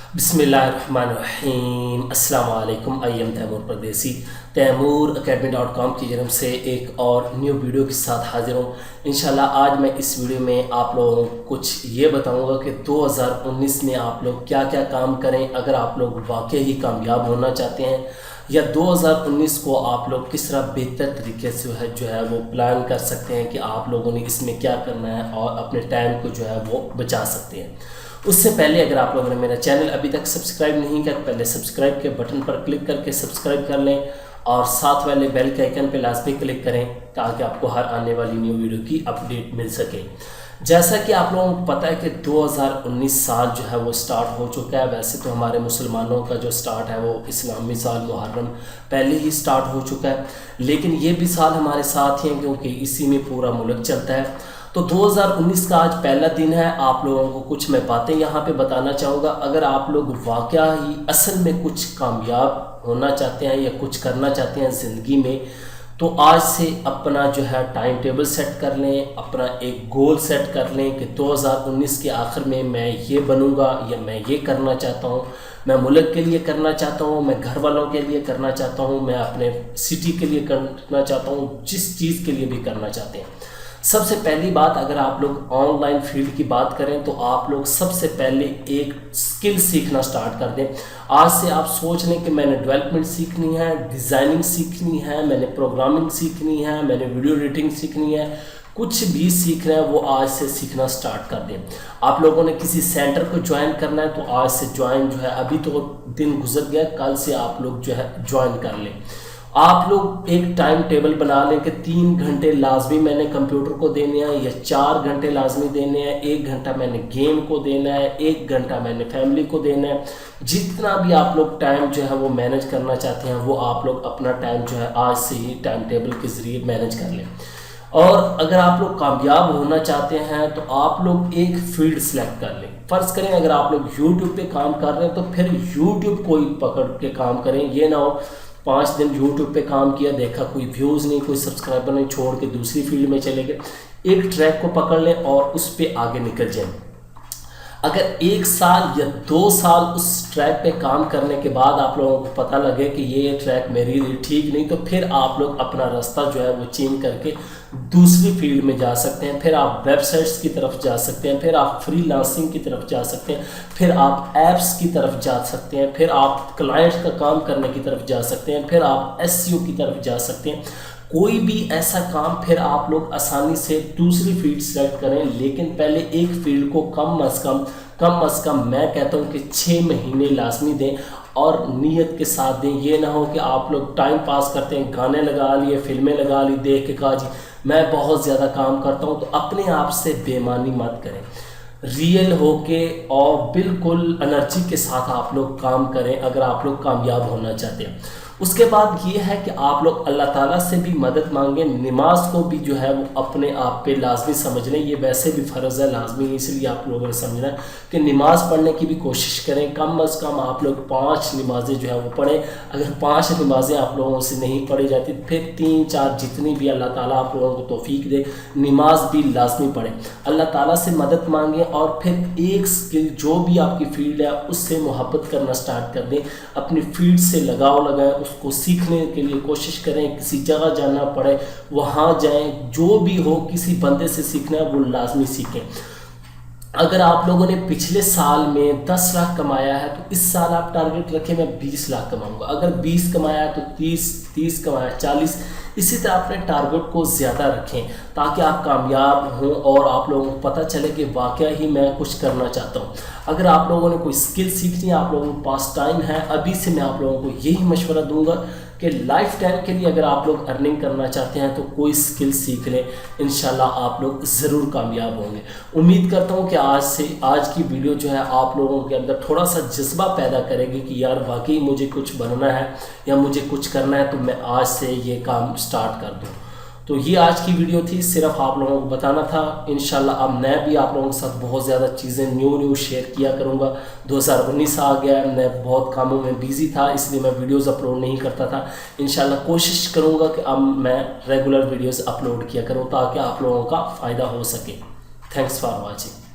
बिस्मिल्लाहिर्रहमानिर्रहीम। अस्सलाम वालेकुम। आई एम तैमूर परदेसी तैमूरacademy.com की जानब से एक और न्यू वीडियो के साथ हाजिर हूँ। इंशाल्लाह आज मैं इस वीडियो में आप लोगों को कुछ ये बताऊँगा कि 2019 में आप लोग क्या क्या काम करें अगर आप लोग वाकई ही कामयाब होना चाहते हैं, या 2019 को आप लोग किस तरह बेहतर तरीके से जो है वो प्लान कर सकते हैं कि आप लोगों ने इसमें क्या करना है और अपने टाइम को जो है वो बचा सकते हैं। उससे पहले अगर आप लोगों ने मेरा चैनल अभी तक सब्सक्राइब नहीं किया, पहले सब्सक्राइब के बटन पर क्लिक करके सब्सक्राइब कर लें और साथ वाले बेल के आइकन पर लाजमी क्लिक करें ताकि आपको हर आने वाली न्यू वीडियो की अपडेट मिल सके। जैसा कि आप लोगों को पता है कि 2019 साल जो है वो स्टार्ट हो चुका है। वैसे तो हमारे मुसलमानों का जो स्टार्ट है वो इस्लामी साल मुहर्रम पहले ही स्टार्ट हो चुका है, लेकिन ये भी साल हमारे साथ ही हैं क्योंकि इसी में पूरा मुल्क चलता है। तो 2019 का आज पहला दिन है। आप लोगों को कुछ मैं बातें यहाँ पे बताना चाहूँगा। अगर आप लोग वाकया ही असल में कुछ कामयाब होना चाहते हैं या कुछ करना चाहते हैं ज़िंदगी में, तो आज से अपना जो है टाइम टेबल सेट कर लें, अपना एक गोल सेट कर लें कि 2019 के आखिर में मैं ये बनूंगा या मैं ये करना चाहता हूँ, मैं मुल्क के लिए करना चाहता हूँ, मैं घर वालों के लिए करना चाहता हूँ, मैं अपने सिटी के लिए करना चाहता हूँ, जिस चीज़ के लिए भी करना चाहते हैं। सबसे पहली बात, अगर आप लोग ऑनलाइन फील्ड की बात करें तो आप लोग सबसे पहले एक स्किल सीखना स्टार्ट कर दें। आज से आप सोच लें कि मैंने डेवलपमेंट सीखनी है, डिज़ाइनिंग सीखनी है, मैंने प्रोग्रामिंग सीखनी है, मैंने वीडियो एडिटिंग सीखनी है, कुछ भी सीख रहे हैं वो आज से सीखना स्टार्ट कर दें। आप लोगों ने किसी सेंटर को ज्वाइन करना है तो आज से ज्वाइन जो है, अभी तो दिन गुजर गया, कल से आप लोग जो है ज्वाइन कर लें। आप लोग एक टाइम टेबल बना लें कि 3 घंटे लाजमी मैंने कंप्यूटर को देने हैं या 4 घंटे लाजमी देने हैं, 1 घंटा मैंने गेम को देना है, 1 घंटा मैंने फैमिली को देना है। जितना भी आप लोग टाइम जो है वो मैनेज करना चाहते हैं वो आप लोग अपना टाइम जो है आज से ही टाइम टेबल के ज़रिए मैनेज कर लें। और अगर आप लोग कामयाब होना चाहते हैं तो आप लोग एक फील्ड सेलेक्ट कर लें। फ़र्ज़ करें अगर आप लोग यूट्यूब पे काम कर रहे हैं तो फिर यूट्यूब को ही पकड़ के काम करें। ये ना हो 5 दिन यूट्यूब पे काम किया, देखा कोई व्यूज़ नहीं, कोई सब्सक्राइबर नहीं, छोड़ के दूसरी फील्ड में चले गए। एक ट्रैक को पकड़ लें और उस पे आगे निकल जाएं। अगर 1 साल या 2 साल उस ट्रैक पे काम करने के बाद आप लोगों को पता लगे कि ये ट्रैक मेरे लिए ठीक नहीं, तो फिर आप लोग अपना रास्ता जो है वो चेंज करके दूसरी फील्ड में जा सकते हैं। फिर आप वेबसाइट्स की तरफ जा सकते हैं, फिर आप फ्रीलांसिंग की तरफ जा सकते हैं, फिर आप ऐप्स की तरफ जा सकते हैं, फिर आप क्लाइंट्स का काम करने की तरफ जा सकते हैं, फिर आप एसईओ की तरफ जा सकते हैं। कोई भी ऐसा काम फिर आप लोग आसानी से दूसरी फील्ड सेलेक्ट करें, लेकिन पहले एक फील्ड को कम अज़ कम मैं कहता हूँ कि 6 महीने लाजमी दें और नीयत के साथ दें। ये ना हो कि आप लोग टाइम पास करते हैं, गाने लगा लिए, फिल्में लगा ली, देख के कहा जी मैं बहुत ज़्यादा काम करता हूँ। तो अपने आप से बेईमानी मत करें, रियल होके और बिल्कुल एनर्जी के साथ आप लोग काम करें अगर आप लोग कामयाब होना चाहते हैं। उसके बाद ये है कि आप लोग अल्लाह ताला से भी मदद मांगें। नमाज को भी जो है वो अपने आप पे लाजमी समझ लें। ये वैसे भी फ़र्ज़ है, लाजमी है, इसलिए आप लोगों ने समझना है कि नमाज़ पढ़ने की भी कोशिश करें। कम अज़ कम आप लोग 5 नमाज़ें जो है वो पढ़ें। अगर 5 नमाज़ें आप लोगों से नहीं पढ़ी जाती फिर 3-4 जितनी भी अल्लाह ताला आप लोगों को तौफीक दे, नमाज भी लाजमी पढ़ें। अल्लाह ताला से मदद मांगें और फिर एक स्किल जो भी आपकी फील्ड है उससे मोहब्बत करना स्टार्ट कर दें। अपनी फील्ड से लगाव लगाएं, उसको सीखने के लिए कोशिश करें। किसी जगह जाना पड़े वहाँ जाएं, जो भी हो किसी बंदे से सीखना है वो लाजमी सीखें। अगर आप लोगों ने पिछले साल में 10 लाख कमाया है तो इस साल आप टारगेट रखें मैं 20 लाख कमाऊंगा। अगर 20 कमाया है तो 30 कमाया 40, इसी तरह अपने टारगेट को ज़्यादा रखें ताकि आप कामयाब हों और आप लोगों को पता चले कि वाकया ही मैं कुछ करना चाहता हूँ। अगर आप लोगों ने कोई स्किल सीखनी है, आप लोगों के पास टाइम है, अभी से मैं आप लोगों को यही मशवरा दूंगा कि लाइफ टाइम के लिए अगर आप लोग अर्निंग करना चाहते हैं तो कोई स्किल सीख लें। इंशाल्लाह आप लोग ज़रूर कामयाब होंगे। उम्मीद करता हूँ कि आज की वीडियो जो है आप लोगों के अंदर थोड़ा सा जज्बा पैदा करेगी कि यार वाकई मुझे कुछ बनना है या मुझे कुछ करना है तो मैं आज से ये काम स्टार्ट कर दूँ। तो ये आज की वीडियो थी, सिर्फ आप लोगों को बताना था। इंशाल्लाह अब मैं भी आप लोगों के साथ बहुत ज़्यादा चीज़ें न्यू शेयर किया करूँगा। 2019 आ गया, मैं बहुत कामों में बिज़ी था इसलिए मैं वीडियोज़ अपलोड नहीं करता था। इंशाल्लाह कोशिश करूँगा कि अब मैं रेगुलर वीडियोज़ अपलोड किया करूँ ताकि आप लोगों का फ़ायदा हो सके। Thanks for watching.